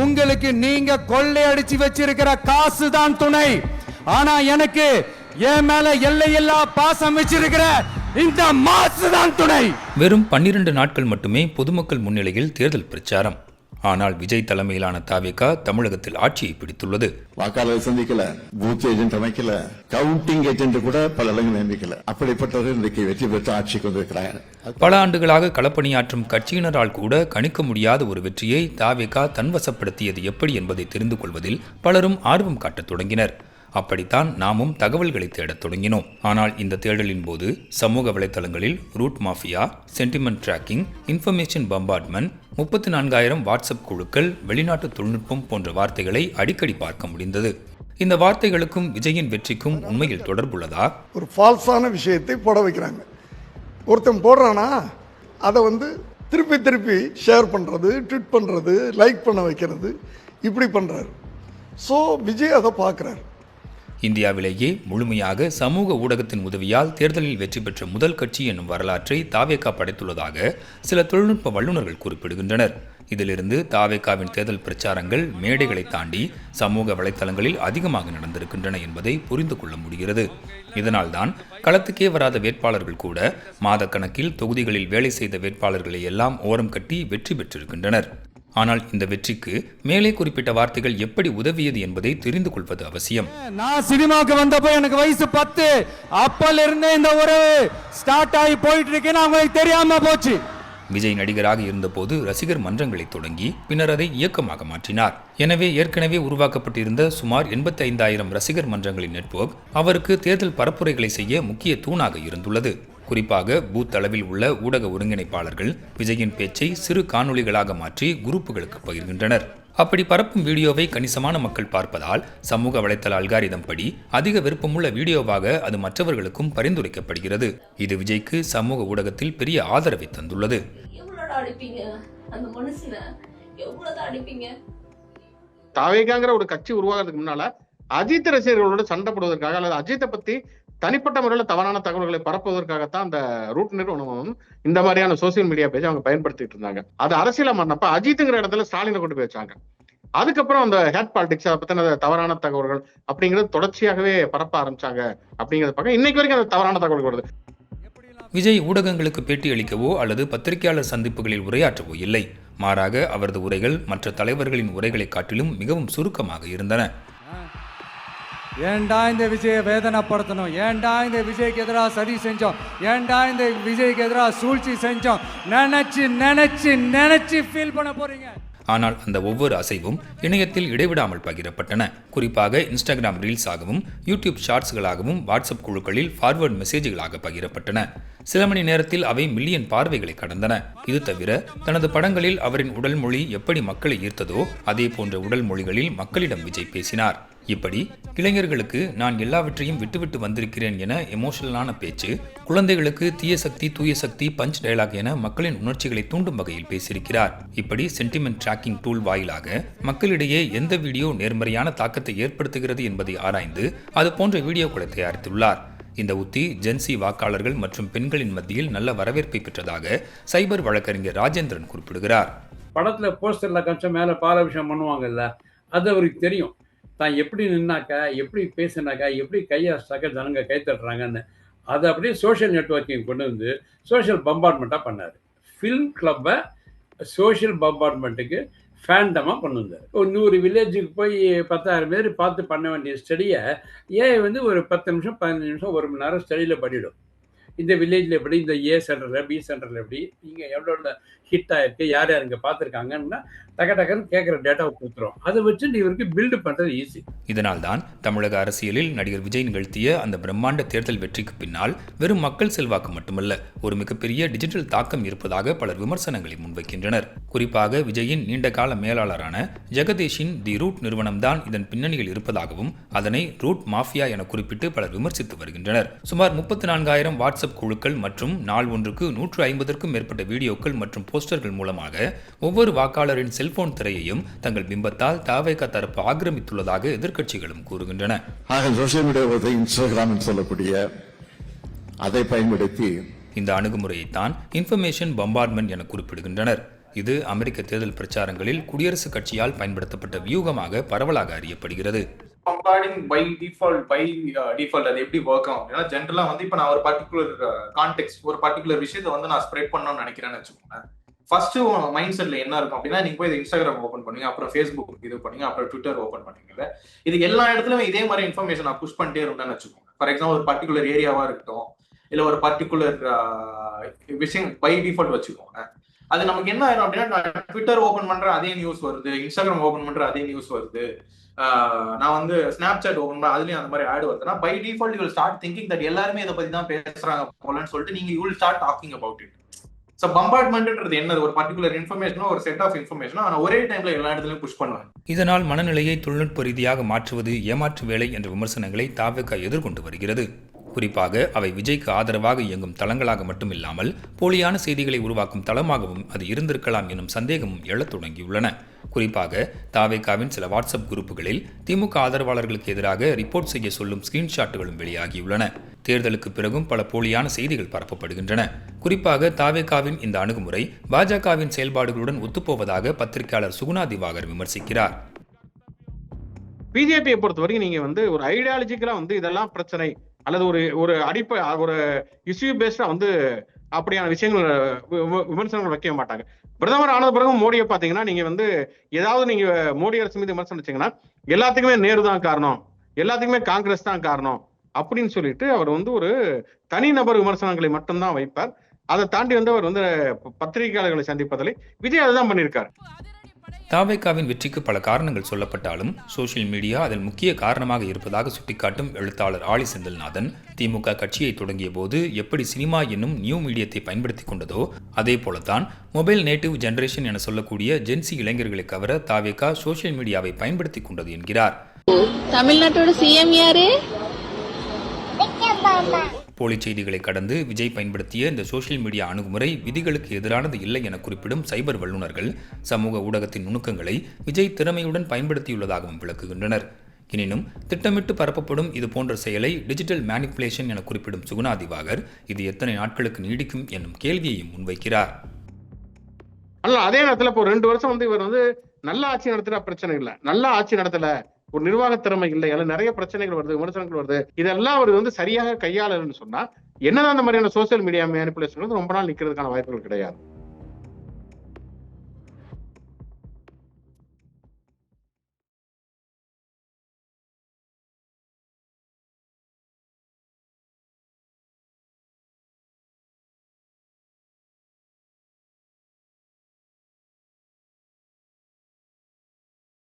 உங்களுக்கு நீங்க கொள்ளையடிச்சு வச்சிருக்கிற காசு தான் துணை. ஆனா எனக்கு என் மேல எல்லையில்லா பாசம் வச்சிருக்கிற இந்த மாசு தான் துணை. வெறும் 12 நாட்கள் மட்டுமே பொதுமக்கள் முன்னிலையில் தேர்தல் பிரச்சாரம். ஆனால் விஜய் தலைமையிலான தாவேகா தமிழகத்தில் ஆட்சியை பிடித்துள்ளது. வாக்காளர் சந்திக்கல, பூத் ஏஜென்ட் அமைக்கல, கவுண்டிங் ஏஜென்ட் கூட பல இடங்கள் நியமிக்கல. அப்படிப்பட்டவர்கள் இன்றைக்கு வெற்றி பெற்று ஆட்சிக்கு வந்திருக்கிறாங்க. பல ஆண்டுகளாக களப்பணியாற்றும் கட்சியினரால் கூட கணிக்க முடியாத ஒரு வெற்றியை தாவேகா தன்வசப்படுத்தியது எப்படி என்பதை தெரிந்து கொள்வதில் பலரும் ஆர்வம் காட்டத் தொடங்கினர். அப்படித்தான் நாமும் தகவல்களை தேடத் தொடங்கினோம். ஆனால் இந்த தேடலின் போது சமூக வலைதளங்களில் root mafia, sentiment tracking, information bombardment, 34,000 WhatsApp குழுக்கள், வெளிநாட்டு தொழில்நுட்பம் போன்ற வார்த்தைகளை அடிக்கடி பார்க்க முடிந்தது. இந்த வார்த்தைகளுக்கும் விஜயின் வெற்றிக்கும் உண்மையில் தொடர்புள்ளதா? ஒரு ஃபால்ஸான விஷயத்தை போட வைக்கிறாங்க. ஒருத்தன் போடுறானா அதை திருப்பி ஷேர் பண்ணுறது, ட்வீட் பண்ணுறது, லைக் பண்ண வைக்கிறது, இப்படி பண்ணுறாரு. ஸோ விஜய் அதை பார்க்குறாரு. இந்தியாவிலேயே முழுமையாக சமூக ஊடகத்தின் உதவியால் தேர்தலில் வெற்றி பெற்ற முதல் கட்சி என்னும் வரலாற்றை தாவேகா படைத்துள்ளதாக சில தொழில்நுட்ப வல்லுநர்கள் குறிப்பிடுகின்றனர். இதிலிருந்து தாவேகாவின் தேர்தல் பிரச்சாரங்கள் மேடைகளை தாண்டி சமூக வலைதளங்களில் அதிகமாக நடந்திருக்கின்றன என்பதை புரிந்து கொள்ள முடிகிறது. இதனால்தான் களத்துக்கே வராத வேட்பாளர்கள் கூட மாதக்கணக்கில் தொகுதிகளில் வேலை செய்த வேட்பாளர்களை எல்லாம் ஓரம் கட்டி வெற்றி பெற்றிருக்கின்றனர். ஆனால் இந்த வெற்றிக்கு மேலே குறிப்பிட்ட வார்த்தைகள் எப்படி உதவியது என்பதை தெரிந்து கொள்வது அவசியம். நான் சினிமாவுக்கு வந்தப்போ எனக்கு வயசு 10. அப்பல இருந்தே இந்த உறவு ஸ்டார்ட் ஆகி போயிட்டு இருக்கேன்னு அவங்களுக்கு தெரியாம போச்சு. விஜய் நடிகராக இருந்தபோது ரசிகர் மன்றங்களை தொடங்கி பின்னர் அதை இயக்கமாக மாற்றினார். எனவே ஏற்கனவே உருவாக்கப்பட்டிருந்த சுமார் 85,000 ரசிகர் மன்றங்களின் நெட்வொர்க் அவருக்கு தேர்தல் பரப்புரைகளை செய்ய முக்கிய தூணாக இருந்துள்ளது. குறிப்பாக பூத் அளவில் உள்ள ஊடக ஒருங்கிணைப்பாளர்கள் விஜயின் பேச்சை சிறு காணொளிகளாக மாற்றி குரூப்புகளுக்கு பகிர்கின்றனர். அப்படி பரப்பும் வீடியோவை கணிசமான மக்கள் பார்ப்பதால் சமூக வலைத்தள அல்காரிதம் படி அதிக விருப்பமுள்ள வீடியோவாக அது மற்றவர்களுக்கும் பரிந்துரைக்கப்படுகிறது. இது விஜய்க்கு சமூக ஊடகத்தில் பெரிய ஆதரவை தந்துள்ளது. தாவேகாங்கிற ஒரு கட்சி உருவாகிறதுக்கு முன்னால அஜித் ரசிகர்களோட சண்டை போடுவதற்காக அல்லது அஜித்தை பத்தி தனிப்பட்ட முறையில் தவறான தகவல்களை பரப்புவதற்காகத்தான் அந்த ரூட் நிறுவனம் இந்த மாதிரியான சோசியல் மீடியா பேஜ் அவங்க பயன்படுத்திட்டு இருந்தாங்க. அது அரசியல மாறினப்ப அஜித்ங்கிற இடத்துல ஸ்டாலினை கொண்டு போய் வச்சாங்க. அதுக்கப்புறம் அந்த ஹேட் பாலிடிக்ஸ், அதை பத்தின தவறான தகவல்கள் அப்படிங்கிறது தொடர்ச்சியாகவே பரப்ப ஆரம்பிச்சாங்க. அப்படிங்கிறது பக்கம் இன்னைக்கு வரைக்கும் அந்த தவறான தகவல் வருது. விஜய் ஊடகங்களுக்கு பேட்டி அளிக்கவோ அல்லது பத்திரிகையாளர் சந்திப்புகளில் உரையாற்றவோ இல்லை. மாறாக அவரது உரைகள் மற்ற தலைவர்களின் உரைகளை காட்டிலும் மிகவும் சுருக்கமாக இருந்தன. ஏண்டா இந்த விஜயை வேதனைப்படுத்தணும், ஏண்டா இந்த விஜய்க்கு எதிராக சதி செஞ்சோம், ஏண்டா இந்த விஜய்க்கு எதிராக சூழ்ச்சி செஞ்சோம், நினைச்சு ஃபீல் பண்ண போறீங்க. ஆனால் அந்த ஒவ்வொரு அசைவும் இணையத்தில் இடைவிடாமல் பகிரப்பட்டன. குறிப்பாக இன்ஸ்டாகிராம் ரீல்ஸாகவும் யூடியூப் ஷார்ட்ஸ்களாகவும் வாட்ஸ்அப் குழுக்களில் ஃபார்வர்ட் மெசேஜ்களாக பகிரப்பட்டன. சில மணி நேரத்தில் அவை மில்லியன் பார்வைகளை கடந்தன. இது தவிர தனது படங்களில் அவரின் உடல் மொழி எப்படி மக்களை ஈர்த்ததோ அதே போன்ற உடல் மொழிகளில் மக்களிடம் விஜய் பேசினார். இப்படி இளைஞர்களுக்கு நான் எல்லாவற்றையும் விட்டுவிட்டு வந்திருக்கிறேன் என எமோஷனலான பேச்சு, குழந்தைகளுக்கு தீய சக்தி தூய சக்தி பஞ்ச் டயலாக் என மக்களின் உணர்ச்சிகளை தூண்டும் வகையில் பேசியிருக்கிறார். இப்படி சென்டிமெண்ட் டிராக்கிங் டூல் வாயிலாக மக்களிடையே எந்த வீடியோ நேர்மறையான தாக்கத்தை ஏற்படுத்துகிறது என்பதை ஆராய்ந்து அது போன்ற வீடியோக்களை தயாரித்துள்ளார். இந்த உத்தி ஜென்சி வாக்காளர்கள் மற்றும் பெண்களின் மத்தியில் நல்ல வரவேற்பை பெற்றதாக சைபர் வழக்கறிஞர் ராஜேந்திரன் குறிப்பிடுகிறார். படத்துல போஸ்டர்ல காமிச்சா மேல பாலாபிஷேகம் பண்ணுவாங்கல்ல, அது அவருக்கு தெரியும். தான் எப்படி நின்னாக்கா, எப்படி பேசினாக்கா, எப்படி கையாச்சாக்கா ஜனங்க கை தட்டுறாங்கன்னு அதை அப்படியே சோஷியல் நெட்வொர்க்கிங் கொண்டு வந்து சோஷியல் பம்பார்ட்மெண்ட்டாக பண்ணார். ஃபில்ம் கிளப்பை சோஷியல் பம்பார்ட்மெண்ட்டுக்கு ஃபேண்டமாக கொண்டு வந்தார். ஒரு 100 வில்லேஜுக்கு போய் 10,000 பேர் பார்த்து பண்ண வேண்டிய ஸ்டடியை ஒரு 10 நிமிஷம் 15 நிமிஷம் 1 மணி நேரம் ஸ்டடியில் பண்ணிவிடும். இந்த வில்லேஜில் எப்படி, இந்த ஏ சென்டரில் பி சென்டரில் எப்படி, இங்கே எவ்வளோ ஹிட் ஆகிருக்கு, யார் யார் இங்கே பார்த்துருக்காங்கன்னா டக்குன்னு கேட்குற டேட்டாவை கொடுத்துரும். அதை வச்சு இவருக்கு பில்டு பண்ணுறது ஈஸி. இதனால் தான் தமிழக அரசியலில் நடிகர் விஜய் நிகழ்த்திய அந்த பிரம்மாண்ட தேர்தல் வெற்றிக்கு பின்னால் வெறும் மக்கள் செல்வாக்கு மட்டுமல்ல, ஒரு மிகப்பெரிய டிஜிட்டல் தாக்கம் இருப்பதாக பலர் விமர்சனங்களை முன்வைக்கின்றனர். குறிப்பாக விஜயின் நீண்டகால மேலாளரான ஜெகதீஷின் தி ரூட் நிறுவனம்தான் இதன் பின்னணியில் இருப்பதாகவும் அதனை ரூட் மாஃபியா என குறிப்பிட்டு பலர் விமர்சித்து வருகின்றனர். சுமார் 34,000 வாட்ஸ்அப் குழுக்கள் மற்றும் நாள் ஒன்றுக்கு 150க்கும் மேற்பட்ட வீடியோக்கள் மற்றும் போஸ்டர்கள் மூலமாக ஒவ்வொரு வாக்காளரின் செல்போன் திரையையும் தங்கள் பிம்பத்தால் தாவேகா தரப்பு ஆக்கிரமித்துள்ளதாக எதிர்க்கட்சிகளும் கூறுகின்றன. சோசியல் மீடியா இன்ஸ்டாகிராம் சொல்லக்கூடிய அதை பயன்படுத்தி இந்த அணுகுமுறையைத்தான் இன்ஃபர்மேஷன் பம்பார்ட்மெண்ட் என குறிப்பிடுகின்றனர். இது அமெரிக்க தேர்தல் பிரச்சாரங்களில் குடியரசுக் கட்சியால் பயன்படுத்தப்பட்ட வியூகமாக பரவலாக அறியப்படுகிறது. பம்பார்டிங் பை டிஃபால்ட் அது எப்படி ஒர்க் ஆகும் அப்படின்னா, ஜென்ரலா வந்து இப்போ நான் ஒரு பர்டிகுலர் கான்டெக்ட், ஒரு பர்டிகுலர் விஷயத்தை வந்து நான் ஸ்ப்ரெட் பண்ணணும்னு நினைக்கிறேன்னு வச்சுக்கோங்க. ஃபர்ஸ்ட் மைண்ட் செட்ல என்ன இருக்கும் அப்படின்னா, நீங்க போய் இன்ஸ்டாகிராம் ஓப்பன் பண்ணுவீங்க, அப்புறம் ஃபேஸ்புக் இது பண்ணுவீங்க, அப்புறம் ட்விட்டர் ஓப்பன் பண்ணுவீங்க. இது எல்லா இடத்துலயும் இதே மாதிரி இன்ஃபர்மேஷன் நான் புஷ் பண்ணிட்டே இருந்தேன்னு வச்சுக்கோங்க. ஃபார் எக்ஸாம்பிள் ஒரு பர்டிகுலர் ஏரியாவா இருக்கட்டும், இல்ல ஒரு பர்டிகுலர் விஷயம் பை டிஃபால்ட் வச்சுக்கோங்க. அது நமக்கு என்ன ஆயிடும் அப்படின்னா, நான் ட்விட்டர் ஓப்பன் பண்ற அதே நியூஸ் வருது, இன்ஸ்டாகிராம் ஓப்பன் பண்ற அதே நியூஸ் வருது, நான் வந்து ஸ்னாப்சாட் ஓப்பன் பண்ண அதுலயும் அந்த மாதிரி ஆட் வருதுன்னா, by default you will start thinking that எல்லாருமே இதை பத்தி தான் பேசுறாங்க போலன்னு சொல்லிட்டு நீங்க you will start talking about it. So பம்பார்ட்மெண்ட்ன்றது என்ன, ஒரு பர்டிகுலர் இன்ஃபர்மேஷனோ ஒரு செட் ஆஃப் இன்ஃபர்மேஷனோ ஆனால் ஒரே டைம்ல எல்லா இடத்துலையும் புஷ் பண்ணுவாங்க. இதனால் மனநிலையை தொழில்நுட்ப ரீதியாக மாற்றுவது ஏமாற்று வேலை என்ற விமர்சனங்களை தாவேகா எதிர்கொண்டு வருகிறது. குறிப்பாக அவை விஜய்க்கு ஆதரவாக இயங்கும் தளங்களாக மட்டுமில்லாமல் போலியான செய்திகளை உருவாக்கும் தளமாகவும் அது இருந்திருக்கலாம் எனும் சந்தேகமும் எழத் தொடங்கியுள்ளன. குறிப்பாக தாவேகாவின் சில வாட்ஸ்அப் குரூப்புகளில் திமுக ஆதரவாளர்களுக்கு எதிராக ரிப்போர்ட் செய்ய சொல்லும் ஸ்கிரீன்ஷாட்டுகளும் வெளியாகியுள்ளன. தேர்தலுக்கு பிறகும் பல போலியான செய்திகள் பரப்பப்படுகின்றன. குறிப்பாக தாவேகாவின் இந்த அணுகுமுறை பாஜகவின் செயல்பாடுகளுடன் ஒத்துப்போவதாக பத்திரிகையாளர் சுகுணா திவாகர் விமர்சிக்கிறார். பிஜேபியை பொறுத்தவரைக்கும் நீங்க வந்து ஒரு ஐடியாலஜிக்கலா வந்து இதெல்லாம் பிரச்சனை அல்லது ஒரு ஒரு இஷ்யூ பேஸ்டா வந்து அப்படியான விஷயங்கள் விமர்சனங்கள் வைக்க மாட்டாங்க. பிரதமர் ஆனது பிறகு மோடியை பாத்தீங்கன்னா, நீங்க வந்து ஏதாவது நீங்க மோடி அரசு மீது விமர்சனம் வச்சீங்கன்னா எல்லாத்துக்குமே நேரு தான் காரணம், எல்லாத்துக்குமே காங்கிரஸ் தான் காரணம் அப்படின்னு சொல்லிட்டு அவர் வந்து ஒரு தனிநபர் விமர்சனங்களை மட்டும்தான் வைப்பார். அதை தாண்டி வந்து அவர் வந்து பத்திரிகையாளர்களை சந்திப்பதில் விஜய் அதுதான் பண்ணியிருக்காரு. தாவேகாவின் வெற்றிக்கு பல காரணங்கள் சொல்லப்பட்டாலும் சோசியல் மீடியா அதில் முக்கிய காரணமாக இருப்பதாக சுட்டிக்காட்டும் எழுத்தாளர் ஆலி செந்தில்நாதன், திமுக கட்சியை தொடங்கிய போது எப்படி சினிமா என்னும் நியூ மீடியத்தை பயன்படுத்தி கொண்டதோ அதே போலத்தான் மொபைல் நேட்டிவ் ஜெனரேஷன் என சொல்லக்கூடிய ஜென்சி இளைஞர்களை கவர தாவேகா சோசியல் மீடியாவை பயன்படுத்தி கொண்டது என்கிறார். தமிழ்நாட்டோட சிஎம் யாரு? போலி செய்திகளை கடந்து விஜய் பயன்படுத்திய இந்த சோசியல் மீடியா அணுகுமுறை விதிகளுக்கு எதிரானது இல்லை என குறிப்பிடும் சைபர் வல்லுநர்கள் சமூக ஊடகத்தின் நுணுக்கங்களை விஜய் திறமையுடன் பயன்படுத்தியுள்ளதாகவும் விளக்குகின்றனர். எனினும் திட்டமிட்டு பரப்பப்படும் இது போன்ற செயலை டிஜிட்டல் மேனிப்புலேஷன் என குறிப்பிடும் சுகுணா திவாகர் இது எத்தனை நாட்களுக்கு நீடிக்கும் என்னும் கேள்வியையும் முன்வைக்கிறார். அதே நேரத்தில் இப்போ 2 வருஷம் வந்து இவர் வந்து நல்ல ஆட்சி நடத்துற பிரச்சனை இல்லை, நல்ல ஆட்சி நடத்தல, ஒரு நிர்வாக திறமை இல்லை, அதில் நிறைய பிரச்சனைகள் வருது, விமர்சனங்கள் வருது, இதெல்லாம் அவர் வந்து சரியாக கையாளன்னு சொன்னா என்னதான் அந்த மாதிரியான சோசியல் மீடியா மேனிபுலேஷன் ரொம்ப நாள் நிற்கிறதுக்கான வாய்ப்புகள் கிடையாது.